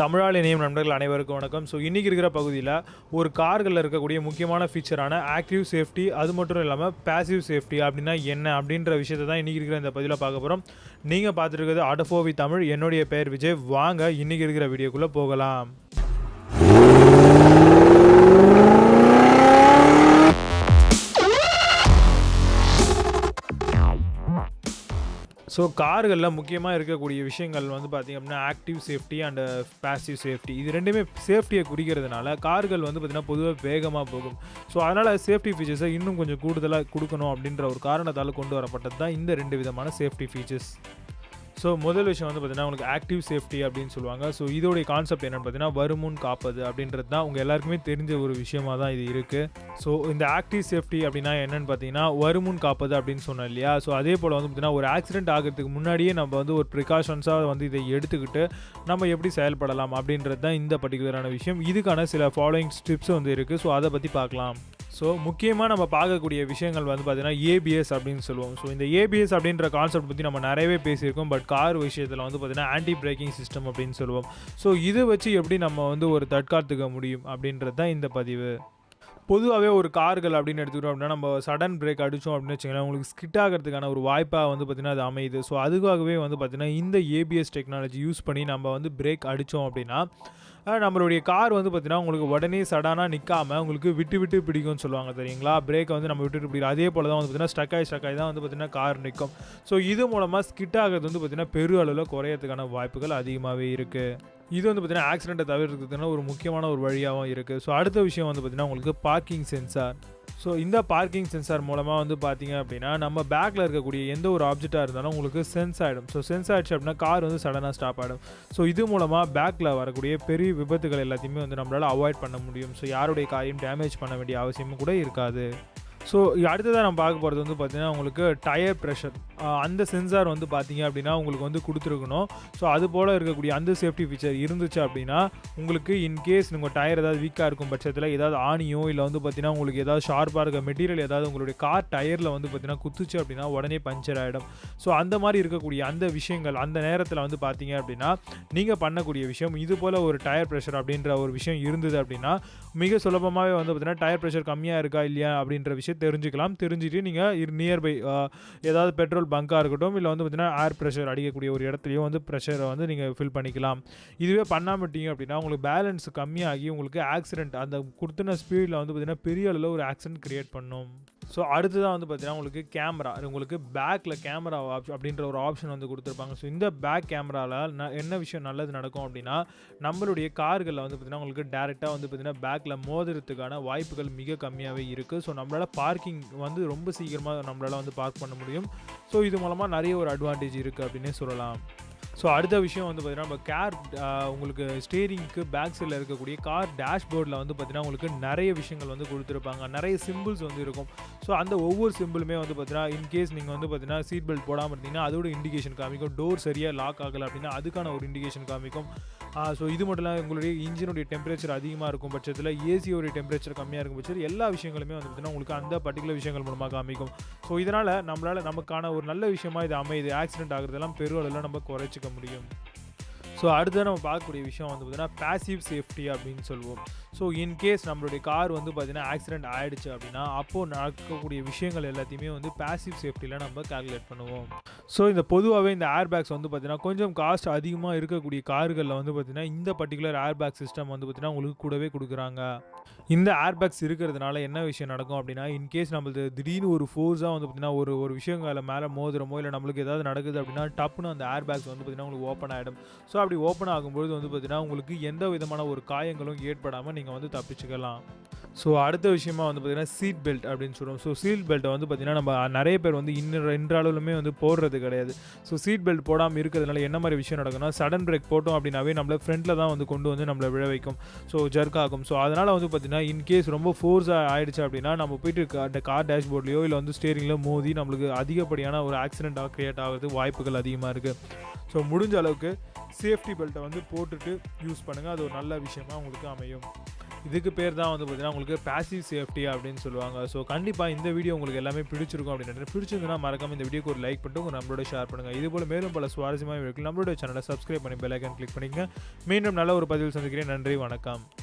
தமிழால் இணையும் நண்பர்கள் அனைவருக்கும் வணக்கம். ஸோ இன்றைக்கி இருக்கிற பகுதியில் ஒரு கார்களில் இருக்கக்கூடிய முக்கியமான ஃபீச்சரான ஆக்டிவ் சேஃப்டி, அது மட்டும் இல்லாமல் பேசிவ் சேஃப்டி அப்படின்னா என்ன அப்படின்ற விஷயத்தை தான் இன்றைக்கி இருக்கிற இந்த பதிவில் பார்க்க போகிறோம். நீங்கள் பார்த்துருக்கிறது ஆட்டோஃபோவி தமிழ். என்னுடைய பெயர் விஜய். வாங்க இன்றைக்கி இருக்கிற வீடியோக்குள்ளே போகலாம். ஸோ கார்களில் முக்கியமாக இருக்கக்கூடிய விஷயங்கள் வந்து பார்த்திங்க அப்படின்னா active safety and passive safety. இது ரெண்டுமே சேஃப்டியை குறிக்கிறதுனால கார்கள் வந்து பார்த்திங்கன்னா பொதுவாக வேகமாக போகும். ஸோ அதனால் சேஃப்டி ஃபீச்சர்ஸை இன்னும் கொஞ்சம் கூடுதலாக கொடுக்கணும் அப்படின்ற ஒரு காரணத்தால் கொண்டு வரப்பட்டது தான் இந்த ரெண்டு விதமான சேஃப்டி ஃபீச்சர்ஸ். ஸோ முதல் விஷயம் வந்து பார்த்திங்கன்னா உங்களுக்கு ஆக்டிவ் சேஃப்டி அப்படின்னு சொல்லுவாங்க. ஸோ இதோடைய கான்செப்ட் என்னென்னு பார்த்தீங்கன்னா வருமுன் காப்பது அப்படின்றது தான் உங்கள் எல்லாருக்குமே தெரிஞ்ச ஒரு விஷயமாக தான் இது இருக்குது. ஸோ இந்த ஆக்டிவ் சேஃப்டி அப்படின்னா என்னென்னு பார்த்தீங்கன்னா வருமுன் காப்பது அப்படின்னு சொன்னோம் இல்லையா. ஸோ அதே போல் வந்து பார்த்திங்கன்னா ஒரு ஆக்சிடென்ட் ஆகிறதுக்கு முன்னாடியே நம்ம வந்து ஒரு ப்ரிகாஷன்ஸாக வந்து இதை எடுத்துக்கிட்டு நம்ம எப்படி செயல்படலாம் அப்படின்றது தான் இந்த பர்டிகுலரான விஷயம். இதுக்கான சில ஃபாலோயிங் ஸ்டெப்ஸ் வந்து இருக்குது. ஸோ அதை பற்றி பார்க்கலாம். ஸோ முக்கியமாக நம்ம பார்க்கக்கூடிய விஷயங்கள் வந்து பார்த்திங்கன்னா ஏபிஎஸ் அப்படின்னு சொல்லுவோம். ஸோ இந்த ஏபிஎஸ் அப்படின்ற கான்செப்ட் பற்றி நம்ம நிறையவே பேசியிருக்கோம். பட் கார் விஷயத்தில் வந்து பார்த்திங்கன்னா ஆன்டி பிரேக்கிங் சிஸ்டம் அப்படின்னு சொல்லுவோம். ஸோ இதை வச்சு எப்படி நம்ம வந்து ஒரு தற்காத்துக்க முடியும் அப்படின்றது தான் இந்த பதிவு. பொதுவாகவே ஒரு கார்கள் அப்படின்னு எடுத்துக்கிட்டோம் அப்படின்னா நம்ம சடன் பிரேக் அடித்தோம் அப்படின்னு வச்சுக்கலாம், உங்களுக்கு ஸ்கிட் ஆகிறதுக்கான ஒரு வாய்ப்பாக வந்து பார்த்திங்கன்னா அது அமையுது. ஸோ அதுக்காகவே வந்து பார்த்திங்கன்னா இந்த ஏபிஎஸ் டெக்னாலஜி யூஸ் பண்ணி நம்ம வந்து பிரேக் அடித்தோம் அப்படின்னா நம்மளுடைய கார் வந்து பார்த்திங்கன்னா உங்களுக்கு உடனே சடனாக நிற்காமல் உங்களுக்கு விட்டு விட்டு பிடிக்கும்னு சொல்லுவாங்க தெரியுங்களா. பிரேக்கை வந்து நம்ம விட்டுட்டு பிடிக்கும். அதே போல் தான் வந்து பார்த்திங்கன்னா ஸ்டக் ஆகி தான் வந்து பார்த்திங்கன்னா கார் நிற்கும். ஸோ இது மூலமாக ஸ்கிட் ஆகிறது வந்து பார்த்திங்கன்னா பெரு அளவில் குறையறதுக்கான வாய்ப்புகள் அதிகமாகவே இருக்குது. இது வந்து பார்த்திங்கன்னா ஆக்சிடென்ட்டை தவிர்க்கிறதுக்கான ஒரு முக்கியமான ஒரு வழியாகவும் இருக்குது. ஸோ அடுத்த விஷயம் வந்து பார்த்திங்கன்னா உங்களுக்கு பார்க்கிங் சென்சார். ஸோ இந்த பார்க்கிங் சென்சார் மூலமாக வந்து பார்த்திங்க அப்படின்னா நம்ம பேக்கில் இருக்கக்கூடிய எந்த ஒரு ஆப்ஜெக்டாக இருந்தாலும் உங்களுக்கு சென்ஸ் ஆகிடும். ஸோ சென்ஸ் ஆகிடுச்சு அப்படின்னா கார் வந்து சடனாக ஸ்டாப் ஆகிடும். ஸோ இது மூலமாக பேக்கில் வரக்கூடிய பெரிய விபத்துகள் எல்லாத்தையுமே வந்து நம்மளால் அவாய்ட் பண்ண முடியும். ஸோ யாருடைய காரையும் டேமேஜ் பண்ண வேண்டிய அவசியமும் கூட இருக்காது. ஸோ அடுத்ததாக நம்ம பார்க்க போகிறது வந்து பார்த்திங்கன்னா உங்களுக்கு டயர் ப்ரெஷர். அந்த சென்சார் வந்து பார்த்திங்க அப்படின்னா உங்களுக்கு வந்து கொடுத்துருக்கணும். ஸோ அது போல் இருக்கக்கூடிய அந்த சேஃப்டி ஃபீச்சர் இருந்துச்சு அப்படின்னா உங்களுக்கு இன்கேஸ் உங்கள் டயர் ஏதாவது வீக்காக இருக்கும் பட்சத்தில் ஏதாவது ஆணியோ இல்லை வந்து பார்த்திங்கன்னா உங்களுக்கு ஏதாவது ஷார்ப்பாக இருக்க மெட்டீரியல் ஏதாவது உங்களுடைய கார் டயரில் வந்து பார்த்திங்கன்னா குத்துச்சு அப்படின்னா உடனே பஞ்சர் ஆகிடும். ஸோ அந்த மாதிரி இருக்கக்கூடிய அந்த விஷயங்கள் அந்த நேரத்தில் வந்து பார்த்திங்க அப்படின்னா நீங்கள் பண்ணக்கூடிய விஷயம் இது போல் ஒரு டயர் ப்ரெஷர் அப்படின்ற ஒரு விஷயம் இருந்தது அப்படின்னா மிக சுலபமாகவே வந்து பார்த்திங்கன்னா டயர் ப்ரெஷர் கம்மியாக இருக்கா இல்லையா அப்படின்ற விஷயம் தெரிஞ்சுக்கலாம். தெரிஞ்சுட்டு நீங்கள் நியர்பை ஏதாவது பெட்ரோல் பங்காக இருக்கட்டும் இல்லை வந்து பார்த்திங்கன்னா ஏர் ப்ரெஷர் அடிக்கக்கூடிய ஒரு இடத்துலையும் வந்து ப்ரெஷரை வந்து நீங்கள் ஃபில் பண்ணிக்கலாம். இதுவே பண்ணாமட்டீங்க அப்படின்னா உங்களுக்கு பேலன்ஸ் கம்மியாகி உங்களுக்கு ஆக்சிடென்ட் அந்த கொடுத்துன ஸ்பீடில் வந்து பார்த்திங்கன்னா பெரிய அளவில் ஒரு ஆக்சிடென்ட் க்ரியேட் பண்ணும். ஸோ அடுத்ததான் வந்து பார்த்திங்கன்னா உங்களுக்கு கேமரா. உங்களுக்கு பேக்கில் கேமரா அப்படின்ற ஒரு ஆப்ஷன் வந்து கொடுத்துருப்பாங்க. ஸோ இந்த பேக் கேமராவில் என்ன விஷயம் நல்லது நடக்கும் அப்படின்னா நம்மளுடைய கார்களில் வந்து பார்த்திங்கன்னா உங்களுக்கு டேரெக்டாக வந்து பார்த்திங்கன்னா பேக்கில் மோதுறதுக்கான வாய்ப்புகள் மிக கம்மியாகவே இருக்குது. ஸோ நம்மளால் பார்க்கிங் வந்து ரொம்ப சீக்கிரமாக நம்மளால் வந்து பார்க் பண்ண முடியும். ஸோ இது மூலமாக நிறைய ஒரு அட்வான்டேஜ் இருக்குது அப்படின்னே சொல்லலாம். ஸோ அடுத்த விஷயம் வந்து பார்த்திங்கன்னா நம்ம உங்களுக்கு ஸ்டேரிங்க்கு பேக் சைடில் இருக்கக்கூடிய கார் டேஷ்போர்டில் வந்து பார்த்திங்கன்னா உங்களுக்கு நிறைய விஷயங்கள் வந்து கொடுத்துருப்பாங்க. நிறைய சிம்பிள்ஸ் வந்து இருக்கும். ஸோ அந்த ஒவ்வொரு சிம்பிளுமே வந்து பார்த்திங்கன்னா இன்கேஸ் நீங்கள் வந்து பார்த்திங்கன்னா சீட் பெல்ட் போடாமல் இருந்தீங்கன்னா அதோட இண்டிகேஷன் காமிக்கும். டோர் சரியாக லாக் ஆகலை அப்படின்னா அதுக்கான ஒரு இண்டிகேஷன் காமிக்கும். ஸோ இது மட்டும் இல்லாமல் உங்களுடைய இன்ஜினுடைய டெம்பரேச்சர் அதிகமாக இருக்கும் பட்சத்தில் ஏசியோடைய டெம்பரேச்சர் கம்மியாக இருக்கும் பட்சத்தில் எல்லா விஷயங்களுமே வந்து பார்த்திங்கன்னா உங்களுக்கு அந்த பர்டிகுலர் விஷயங்கள் மூலமாக காமிக்கும். ஸோ இதனால் நம்மளால் நமக்கான ஒரு நல்ல விஷயமாக இது அமையுது. ஆக்சிடென்ட் ஆகிறதெல்லாம் பெருவளவில் நம்ம குறைச்சிக்க முடியும். ஸோ அடுத்து நம்ம பார்க்கக்கூடிய விஷயம் வந்து பார்த்திங்கன்னா பேசிவ் சேஃப்டி அப்படின்னு சொல்லுவோம். ஸோ இன்கேஸ் நம்மளுடைய கார் வந்து பார்த்திங்கன்னா ஆக்சிடென்ட் ஆகிடுச்சு அப்படின்னா அப்போது நடக்கக்கூடிய விஷயங்கள் எல்லாத்தையுமே வந்து பேசிவ் சேஃப்டியில் நம்ம கால்குலேட் பண்ணுவோம். ஸோ இந்த பொதுவாகவே இந்த ஏர் பேக்ஸ் வந்து பார்த்திங்கன்னா கொஞ்சம் காஸ்ட் அதிகமாக இருக்கக்கூடிய கார்களில் வந்து பார்த்திங்கன்னா இந்த பர்டிகுலர் ஏர் பேக் சிஸ்டம் வந்து பார்த்திங்கன்னா உங்களுக்கு கூடவே கொடுக்குறாங்க. இந்த ஏர் பேக்ஸ் இருக்கிறதுனால என்ன விஷயம் நடக்கும் அப்படின்னா இன்கேஸ் நம்மளுக்கு திடீர்னு ஒரு ஃபோர்ஸாக வந்து பார்த்திங்கன்னா ஒரு விஷயங்களை மேலே மோதுறமோ இல்லை நம்மளுக்கு ஏதாவது நடக்குது அப்படின்னா டப்புன்னு அந்த ஏர் பேக்ஸ் வந்து பார்த்திங்கன்னா உங்களுக்கு ஓப்பன் ஆகிடும். ஸோ அப்படி ஓப்பன் ஆகும்போது வந்து பார்த்திங்கன்னா உங்களுக்கு எந்த விதமான ஒரு காயங்களும் ஏற்படாமல் நீங்கள் வந்து தப்பிச்சுக்கலாம். ஸோ அடுத்த விஷயமா வந்து பார்த்திங்கன்னா சீட் பெல்ட் அப்படின்னு சொல்லுவோம். ஸோ சீட் பெல்ட்டை வந்து பார்த்திங்கன்னா நம்ம நிறைய பேர் வந்து இன்றளவுமே வந்து போடுறது கிடையாது. ஸோ சீட் பெல்ட் போடாமல் இருக்கிறதுனால என்ன மாதிரி விஷயம் நடக்கும்னா சடன் பிரேக் போட்டோம் அப்படின்னாவே நம்மளை ஃப்ரண்ட்டில் தான் வந்து கொண்டு வந்து நம்மளை விழ வைக்கும். ஸோ ஜர்க் ஆகும். ஸோ அதனால் வந்து பார்த்திங்கன்னா இன்கேஸ் ரொம்ப ஃபோர்ஸாக ஆகிடுச்சு அப்படின்னா நம்ம போயிட்டு அந்த கார் டேஷ்போர்ட்லையோ இல்லை வந்து ஸ்டேரிங்கிலோ மோதி நம்மளுக்கு அதிகப்படியான ஒரு ஆக்சிடென்ட்டாக க்ரியேட் ஆகிறது வாய்ப்புகள் அதிகமாக இருக்குது. ஸோ முடிஞ்ச அளவுக்கு சேஃப்டி பெல்ட்டை வந்து போட்டுட்டு யூஸ் பண்ணுங்கள். அது ஒரு நல்ல விஷயமாக உங்களுக்கு அமையும். இதுக்கு பேர் தான் வந்து பார்த்தீங்கன்னா உங்களுக்கு பாசிவ் சேஃப்டி அப்படின்னு சொல்லுவாங்க. ஸோ கண்டிப்பாக இந்த வீடியோ உங்களுக்கு எல்லாமே பிடிச்சிருக்கும் அப்படின்னு நினைக்கிறேன். பிடிச்சிருந்ததுன்னா மறக்காம இந்த வீடியோக்கு ஒரு லைக் பண்ணிட்டு உங்கள் நம்மளோட ஷேர் பண்ணுங்கள். இதுபோல் மேலும் பல சுவாரஸ்யமாக இருக்கு நம்மளோட சேனலை சப்ஸ்கிரைப் பண்ணி பெல் ஐக்கான் கிளிக் பண்ணிக்கங்க. மீண்டும் நல்ல ஒரு பதிவில் சந்திக்கிறேன். நன்றி, வணக்கம்.